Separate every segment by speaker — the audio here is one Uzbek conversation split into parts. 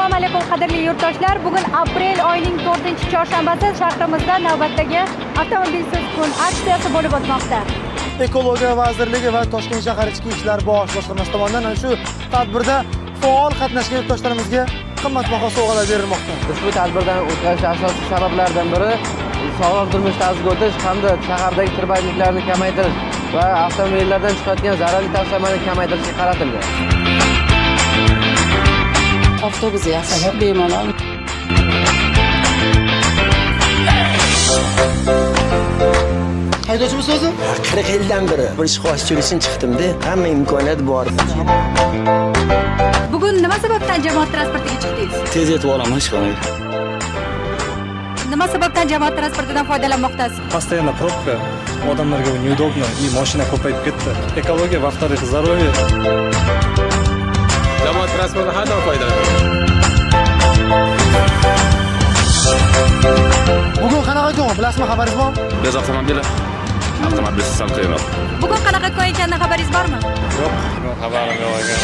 Speaker 1: Assalomu alaykum qadrli yurtdoshlar. Bugun aprel oyining 4-chorshanbasi shahrimizda navbatdagi avtomobilsiz kun aksiyasi bo'lib o'tmoqda.
Speaker 2: Ekologiya vazirligi va Toshkent shahar ichki ishlar bosh boshqarmasi tomonidan shu tadbirda faol qatnashgan yurtdoshlarimizga qimmatbaho sovg'alar berilmoqda.
Speaker 3: Ushbu tadbirdan o'tkazish asosiy sabablaridan biri sog'lom turmush tarziga o'tish hamda shahardagi tirbandliklarni kamaytirish va avtomobillardan chiqayotgan zararli tashlamani kamaytirishga qaratilgan.
Speaker 4: Avtobus yaxshi, bemalol.
Speaker 2: Haydovchimiz o'zi
Speaker 5: 40 yildan beri bir ishxoschilik uchun chiqdimda, hamma imkoniyat bor.
Speaker 1: Bugun nima sababdan jamoat transportiga chiqdingiz?
Speaker 5: Tez yetib olaman hech qanday.
Speaker 1: Nima sababdan jamoat transportidan foydalanmoqdasiz?
Speaker 6: Постоянно пробка, odamlarga neudobno, и mashina ko'payib ketdi. Ekologiya, во-вторых, здоровье.
Speaker 7: Jamoat transporti har doim foydali.
Speaker 2: bugun qanaqa kun? Bilasizmi, xabaringiz bormi?
Speaker 7: Biz avtomobilsiz sal qiyinroq.
Speaker 1: Bugun qanaqa kun ekanidan xabaringiz bormi?
Speaker 6: Yo'q, xabarim yo'q ekan.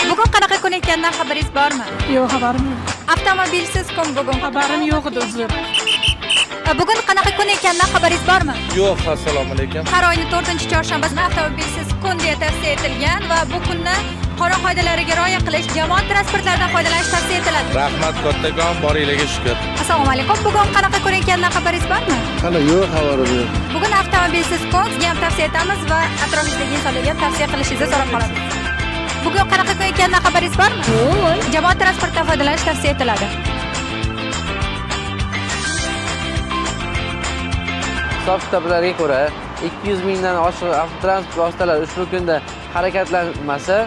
Speaker 1: Bugun qanaqa kun ekanidan xabaringiz bormi?
Speaker 4: Yo'q, xabarim yo'q.
Speaker 1: Avtomobilsiz kun bugun.
Speaker 4: Xabarim yo'q edi uzr.
Speaker 1: Bugun qanaqa kun ekanidan xabaringiz bormi?
Speaker 7: Yo'q, assalomu alaykum.
Speaker 1: Har oyning 4-chorshanbasida avtomobilsiz kun deya tavsiya etilgan va bu kunni qonun qoidalariga rioya qilish, jamoat transportlaridan foydalanish tavsiya etiladi.
Speaker 7: Rahmat kattakon, boringlarga shukr.
Speaker 1: Assalomu alaykum. Bugun qanaqa kun ekanidan xabaringiz bormi?
Speaker 5: Qani yo'q, xabarim yo'q.
Speaker 1: Bugun avtomobilsiz kun sizga ham tavsiya etamiz va atrofingizdagi insonlarga ham tavsiya qilishingizni so'rab qolamiz. Bugun qanaqa kun ekanidan xabaringiz bormi? Yo'q. Jamoat transportidan foydalanish tavsiya etiladi.
Speaker 3: Hisob-kitoblarga ko'ra 200 mingdan oshiq avtotransport vositalari ushbu kunda harakatlanmasa,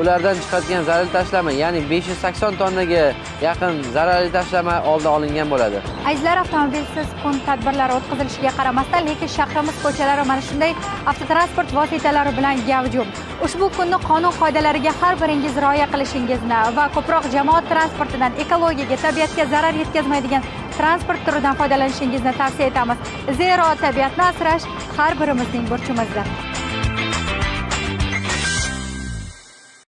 Speaker 3: ulardan chiqadigan zararli tashlama, ya'ni 580 tonnaga yaqin zararli tashlama oldi olingan bo'ladi.
Speaker 1: Azizlar, avtomobilsiz kun tadbirlari o'tkazilishiga qaramasdan, lekin shahrimiz ko'chalari mana shunday avtotransport vositalari bilan gavjum. Ushbu kunni qonun qoidalariga har biringiz rioya qilishingizni va ko'proq jamoat transportidan, ekologiyaga, tabiatga zarar yetkazmaydigan transport turidan foydalanishingizni tavsiya etamiz. Zero tabiatni asrash har birimizning burchimizdir.